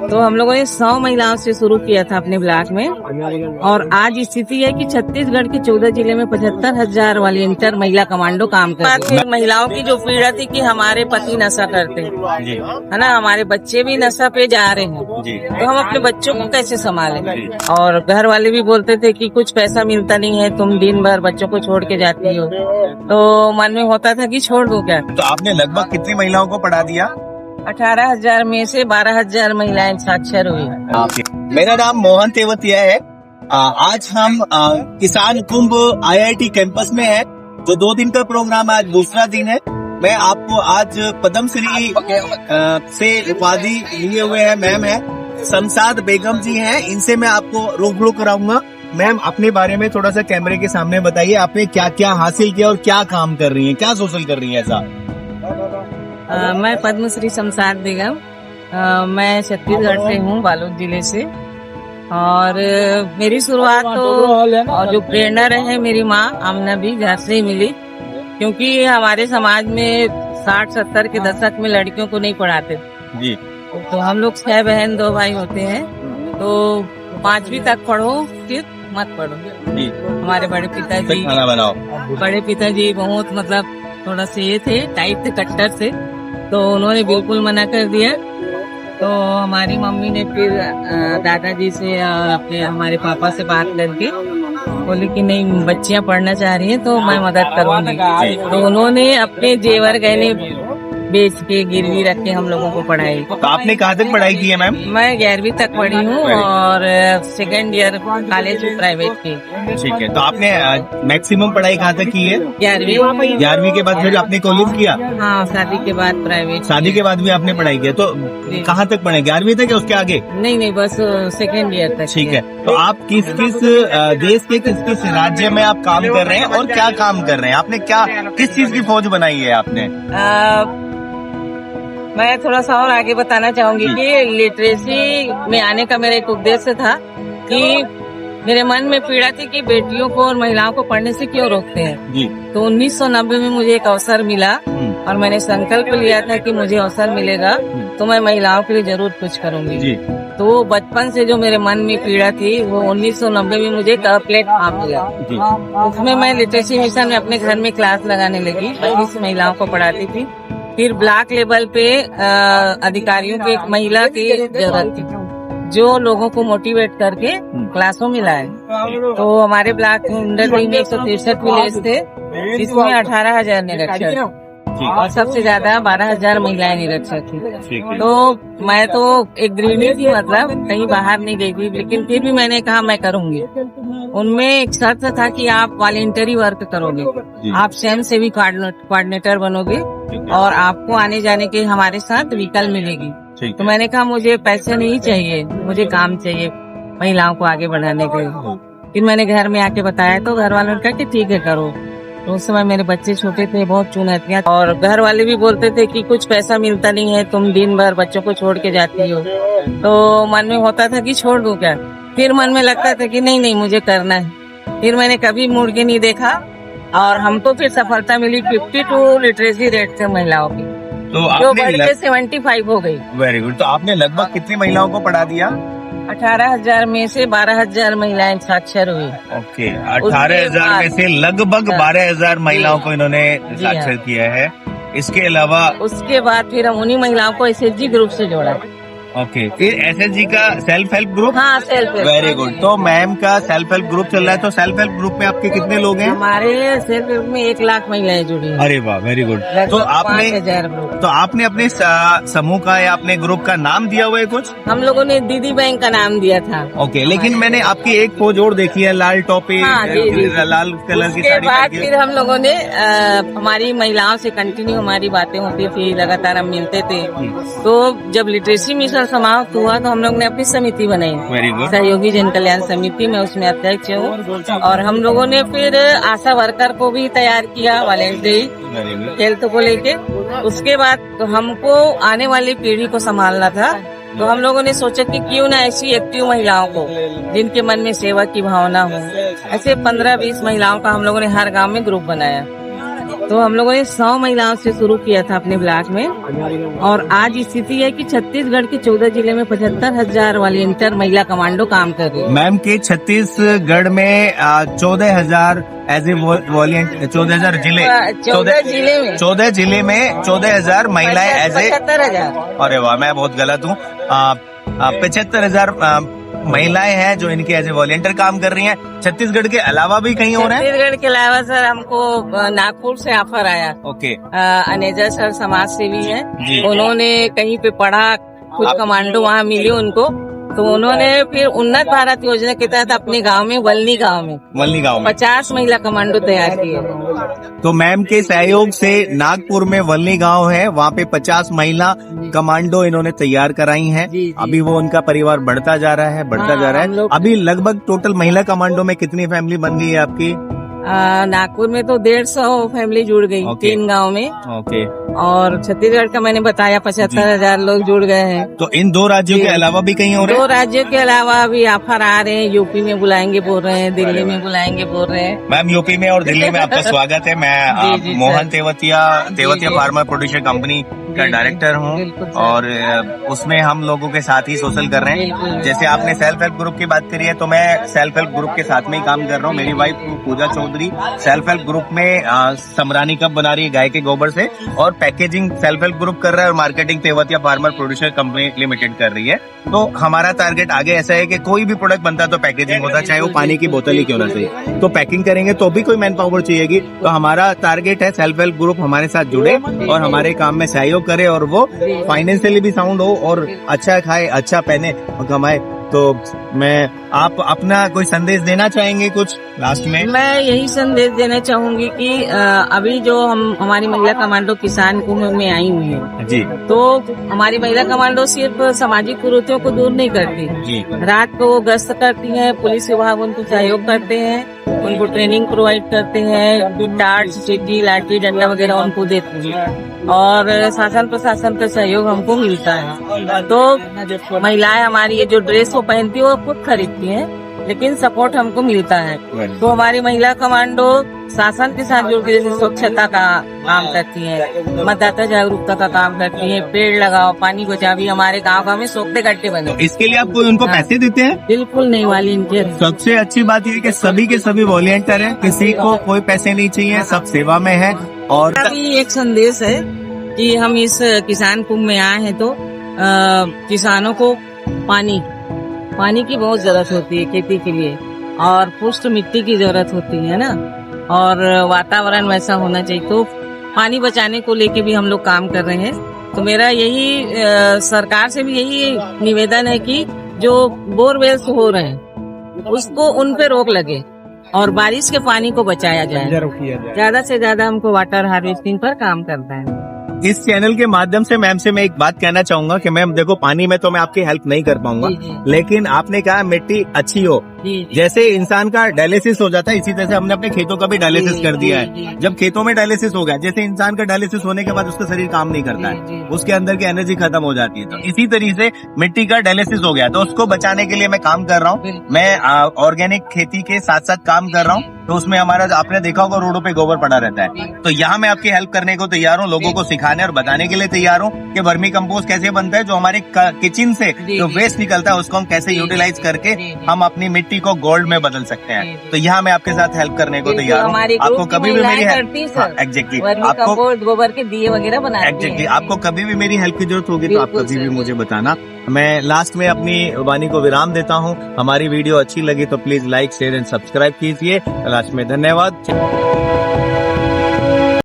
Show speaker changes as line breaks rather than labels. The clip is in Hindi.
तो हम लोगों ने 100 महिलाओं से शुरू किया था अपने ब्लॉक में, और आज स्थिति है कि छत्तीसगढ़ के 14 जिले में 75,000 वॉलंटियर महिला कमांडो काम करते हैं। महिलाओं की जो पीड़ा थी कि हमारे पति नशा करते है ना, हमारे बच्चे भी नशा पे जा रहे हैं, तो हम अपने बच्चों को कैसे संभालें। और घर वाले भी बोलते थे कि कुछ पैसा मिलता नहीं है, तुम दिन भर बच्चों को छोड़ के जाती हो, तो मन में होता था कि छोड़ दूं क्या।
तो आपने लगभग कितनी महिलाओं को पढ़ा दिया?
18,000 में से 12,000 महिलाएं साक्षर हुई।
मेरा नाम मोहन तेवतिया है। आज हम किसान कुंभ IIT कैंपस में है, जो 2 दिन का प्रोग्राम है, आज दूसरा दिन है। मैं आपको आज पद्मश्री से उपाधि लिए हुए हैं मैम है शमशाद बेगम जी हैं, इनसे मैं आपको रूबरू कराऊंगा। मैम, अपने बारे में थोड़ा सा कैमरे के सामने बताइए, आपने क्या क्या हासिल किया और क्या काम कर रही हैं, क्या सोशल कर रही हैं ऐसा?
मैं पद्मश्री शमशाद बेगम, मैं छत्तीसगढ़ से हूँ, बालोद जिले से। और मेरी शुरुआत तो और जो प्रेरणा रहे मेरी माँ आमना भी घर से ही मिली, क्योंकि हमारे समाज में 60-70 के दशक में लड़कियों को नहीं पढ़ाते
जी।
तो हम लोग 6 बहन 2 भाई होते हैं, तो 5वीं तक पढ़ो फिर मत पढ़ो जी। हमारे बड़े पिताजी
खाना बनाओ,
बड़े पिताजी बहुत मतलब थोड़ा से ये थे, टाइप थे, कट्टर से, तो उन्होंने बिल्कुल मना कर दिया। तो हमारी मम्मी ने फिर दादाजी से और अपने हमारे पापा से बात करके बोली कि नहीं, बच्चियां पढ़ना चाह रही हैं तो मैं मदद करूंगी। तो उन्होंने अपने जेवर गहने बेच के गिरवी रख के हम लोगों को पढ़ाई।
तो आपने कहाँ तक पढ़ाई की है मैम?
मैं 11वीं तक पढ़ी हूँ और 2nd ईयर कॉलेज प्राइवेट की।
ठीक है, तो आपने मैक्सिमम पढ़ाई कहाँ तक की है?
11वीं
के बाद फिर आपने कॉलेज किया?
हाँ, शादी के बाद प्राइवेट।
शादी के बाद भी आपने पढ़ाई किया, तो कहाँ तक पढ़े? 11वीं तक या उसके आगे?
नहीं, बस 2nd ईयर तक।
ठीक है, तो आप किस किस देश के किस किस राज्य में आप काम कर रहे हैं और क्या काम कर रहे हैं? आपने क्या किस चीज की फौज बनाई है आपने?
मैं थोड़ा सा और आगे बताना चाहूंगी कि लिटरेसी में आने का मेरा एक उद्देश्य था कि मेरे मन में पीड़ा थी कि बेटियों को और महिलाओं को पढ़ने से क्यों रोकते हैं
जी।
तो 1990 में मुझे एक अवसर मिला और मैंने संकल्प लिया था कि मुझे अवसर मिलेगा तो मैं महिलाओं के लिए जरूर कुछ करूंगी जी। तो बचपन से जो मेरे मन में पीड़ा थी वो 1990 में मुझे एक प्लेटफॉर्म मिला, उसमें मैं लिटरेसी मिशन में अपने घर में क्लास लगाने लगी, 25 महिलाओं को पढ़ाती थी। फिर ब्लॉक लेवल पे अधिकारियों की एक महिला की जरूरत थी जो लोगों को मोटिवेट करके क्लासों में लाए। तो हमारे ब्लॉक में 163 विलेज थे, जिसमें 18,000 निरक्षर और सबसे ज्यादा 12,000 महिलाएं निरक्षर थी। तो मैं तो एक गृहिणी थी, मतलब कहीं बाहर नहीं गई थी, लेकिन फिर भी मैंने कहा मैं करूंगी। उनमें एक शर्त था कि आप वॉलंटरी वर्क करोगे, आप स्वयं सेवी कोऑर्डिनेटर बनोगे और आपको आने जाने के हमारे साथ व्हीकल मिलेगी। तो मैंने कहा मुझे पैसे नहीं चाहिए, मुझे काम चाहिए महिलाओं को आगे बढ़ाने के लिए। फिर मैंने घर में आके बताया तो घर वालों ने कहा कि ठीक है करो। तो उस समय मेरे बच्चे छोटे थे, बहुत चुनौतियां, और घर वाले भी बोलते थे कि कुछ पैसा मिलता नहीं है, तुम दिन भर बच्चों को छोड़ के जाती हो, तो मन में होता था कि छोड़ दूं क्या। फिर मन में लगता था कि नहीं मुझे करना है। फिर मैंने कभी मुड़ के नहीं देखा और हमको फिर सफलता मिली। 52 लिटरेसी रेट थे महिलाओं की, जो बढ़ के 75 हो गई।
Very good. तो आपने लगभग कितनी महिलाओं को पढ़ा दिया?
18,000 में से 12,000 महिलाएं साक्षर हुई।
ओके, 18,000 में से लगभग 12,000 महिलाओं को इन्होंने साक्षर किया है। इसके अलावा
उसके बाद फिर हम उन्हीं महिलाओं को SHG ग्रुप से जोड़ा।
ओके, फिर SHG का सेल्फ हेल्प ग्रुप?
हाँ, सेल्फ हेल्प।
Very good. तो मैम का सेल्फ हेल्प ग्रुप चल रहा है, तो सेल्फ हेल्प ग्रुप में आपके कितने लोग हैं?
हमारे सेल्फ हेल्प में 1 लाख महिलाएं जुड़ी हैं।
अरे वाह, वेरी गुड। तो आपने अपने समूह का या अपने ग्रुप का नाम दिया हुआ है कुछ?
हम लोगों ने दीदी बैंक का नाम दिया था।
ओके, लेकिन मैंने आपकी एक पोज और देखी है, लाल टोपी, लाल कलर की साड़ी।
बाद फिर हम लोगों ने हमारी महिलाओं से कंटिन्यू हमारी बातें होती थी, लगातार हम मिलते थे। तो जब लिटरेसी मिशन समाप्त हुआ तो हम लोग ने अपनी समिति बनाई, सहयोगी जन कल्याण समिति में, उसमें अध्यक्ष हूँ। और हम लोगों ने फिर आशा वर्कर को भी तैयार किया वॉलंटरी हेल्थ को लेके। उसके बाद तो हमको आने वाली पीढ़ी को संभालना था, तो हम लोगों ने सोचा कि क्यों ना ऐसी एक्टिव महिलाओं को जिनके मन में सेवा की भावना हो, ऐसे 15-20 महिलाओं का हम लोगों ने हर गांव में ग्रुप बनाया। तो हम लोगों ने 100 महिलाओं से शुरू किया था अपने ब्लॉक में, और आज स्थिति है कि छत्तीसगढ़ के 14 जिले में 75,000 वॉलंटियर महिला कमांडो काम कर रही है।
मैम के छत्तीसगढ़ में 14,000 एज ए वॉलंटियर, 14,000 जिले,
14 जिले में
14 जिले में 14,000 महिलाएं एज ए,
75,000।
अरे वाह, मैं बहुत गलत हूँ। 75,000 महिलाएं हैं जो इनके एज ए वॉलंटियर काम कर रही हैं। छत्तीसगढ़ के अलावा भी कहीं हो रहे हैं?
छत्तीसगढ़ के अलावा सर हमको नागपुर से ऑफर आया।
ओके।
अनेजा सर समाज सेवी
जी।
है, उन्होंने कहीं पे पढ़ा, कुछ कमांडो वहाँ मिले उनको, तो उन्होंने फिर उन्नत भारत योजना के तहत अपने गांव में वल्ली गांव में 50 महिला कमांडो तैयार किए।
तो मैम के सहयोग से नागपुर में वल्ली गांव है, वहाँ पे 50 महिला कमांडो इन्होंने तैयार कराई हैं।
जी।
अभी वो उनका परिवार बढ़ता जा रहा है, बढ़ता जा रहा है। अभी लगभग टोटल महिला कमांडो में कितनी फैमिली बन गई है आपकी?
नागपुर में तो 150 फैमिली जुड़ गई,
ओके।
3 गांव में।
ओके।
और छत्तीसगढ़ का मैंने बताया 75,000 लोग जुड़ गए हैं।
तो इन 2 राज्यों के अलावा भी कहीं हो रहे
2
हैं?
राज्यों के अलावा अभी ऑफर आ रहे हैं, यूपी में बुलाएंगे बोल रहे हैं, दिल्ली में बुलाएंगे बोल रहे हैं।
मैम यूपी में और दिल्ली में आपका स्वागत है। मैं
जी,
मोहन
सर।
तेवतिया
जी।
फार्मा प्रोड्यूसर कंपनी का
जी,
डायरेक्टर हूँ,
बिल्कुल सर।
और उसमें हम लोगों के साथ ही सोशल कर रहे
बिल्कुल।
हैं। जैसे आपने सेल्फ हेल्प ग्रुप की बात करी है, तो मैं सेल्फ हेल्प ग्रुप के साथ में ही काम कर रहा हूँ। मेरी वाइफ पूजा चौधरी सेल्फ हेल्प ग्रुप में समरानी कप बना रही है गाय के गोबर से, और पैकेजिंग सेल्फ हेल्प ग्रुप कर रहा है, और marketing Tewatia farmer producer company limited कर रही है। तो हमारा टारगेट आगे ऐसा है कि कोई भी प्रोडक्ट बनता है तो पैकेजिंग होता है, चाहे वो पानी की बोतल ही क्यों ना चाहिए, तो पैकिंग करेंगे तो भी कोई मैन पावर चाहिएगी। तो हमारा टारगेट है सेल्फ हेल्प ग्रुप हमारे साथ जुड़े और हमारे काम में सहयोग करे, और वो फाइनेंशियली भी साउंड हो और अच्छा खाए, अच्छा पहने और कमाए। तो मैं आप अपना कोई संदेश देना चाहेंगे कुछ लास्ट में?
मैं यही संदेश देना चाहूंगी कि अभी जो हमारी महिला कमांडो किसान कुंभ में आई हुई है
जी,
तो हमारी महिला कमांडो सिर्फ सामाजिक कुरीतियों को दूर नहीं करती
जी,
रात को वो गश्त करती है, पुलिस विभाग उनको सहयोग करते हैं, उनको ट्रेनिंग प्रोवाइड करते हैं, टार्च, चीटी, लाठी डंडा वगैरह उनको देते हैं, और शासन प्रशासन का सहयोग हमको मिलता है। तो महिलाएं हमारी ये जो ड्रेस वो पहनती है वो खुद खरीदती हैं, लेकिन सपोर्ट हमको मिलता है। तो हमारी महिला कमांडो शासन के साथ जुड़ के जैसे स्वच्छता का काम करती है, मतदाता जागरूकता का काम करती है, पेड़ लगाओ, पानी बचाओ। भी हमारे गाँव में सोखते गड्ढे बने।
तो इसके लिए आप कोई उनको पैसे देते हैं?
बिल्कुल नहीं, वॉलंटियर।
सबसे अच्छी बात ये कि सभी के सभी वॉलंटियर हैं, किसी को कोई पैसे नहीं चाहिए, सब सेवा में है। और
अभी एक संदेश है कि हम इस किसान कुंभ में आए हैं तो किसानों को पानी की बहुत जरूरत होती है खेती के लिए, और पुष्ट मिट्टी की जरूरत होती है ना, और वातावरण वैसा होना चाहिए। तो पानी बचाने को लेके भी हम लोग काम कर रहे हैं। तो मेरा यही सरकार से भी यही निवेदन है कि जो बोरवेल्स हो रहे हैं उसको उन पे रोक लगे और बारिश के पानी को बचाया जाए। ज्यादा से ज्यादा हमको वाटर हार्वेस्टिंग पर काम करना है।
इस चैनल के माध्यम से मैम से मैं एक बात कहना चाहूंगा कि मैम देखो, पानी में तो मैं आपकी हेल्प नहीं कर पाऊंगा,
जी, जी।
लेकिन आपने कहा मिट्टी अच्छी हो।
जी,
जैसे इंसान का डायलिसिस हो जाता है, इसी तरह से हमने अपने खेतों का भी डायलिसिस
जी,
कर दिया
जी,
है।
जी।
जब खेतों में डायलिसिस हो गया, जैसे इंसान का डायलिसिस होने के बाद उसका शरीर काम नहीं करता
जी,
है,
जी।
उसके अंदर की एनर्जी खत्म हो जाती है। तो इसी तरीके से मिट्टी का डायलिसिस हो गया, तो उसको बचाने के लिए मैं काम कर रहा हूँ।
बिल्कुल।
मैं ऑर्गेनिक खेती के साथ साथ काम कर रहा हूँ। तो उसमें हमारा आपने देखा होगा रोडों पे गोबर पड़ा रहता है, तो यहाँ मैं आपकी हेल्प करने को तैयार हूँ, लोगों को सिखाने और बताने के लिए तैयार हूँ कि वर्मी कंपोस्ट कैसे बनता है, जो हमारे किचन से
जी,
जो
जी।
वेस्ट निकलता है उसको हम कैसे
जी,
यूटिलाइज करके
जी, जी।
हम अपनी मिट्टी को गोल्ड में बदल सकते हैं।
जी, जी।
तो यहाँ मैं आपके साथ हेल्प करने को
बिल्कुल,
तैयार हूँ।
हमारी
आपको
ग्रुप की
कभी भी मेरी
महिलाएं करती सर।
एग्जैक्टली
वर्मी
आपको
कंपोस्ट गोबर के दिए वगैरह बनाती
एग्जैक्टली
हैं।
आपको कभी भी मेरी हेल्प की जरूरत होगी तो आप
बिल्कुल
कभी भी
सर।
मुझे बताना। मैं लास्ट में अपनी वाणी को विराम देता हूँ। हमारी वीडियो अच्छी लगी तो please like, share and subscribe कीजिए। लास्ट में धन्यवाद।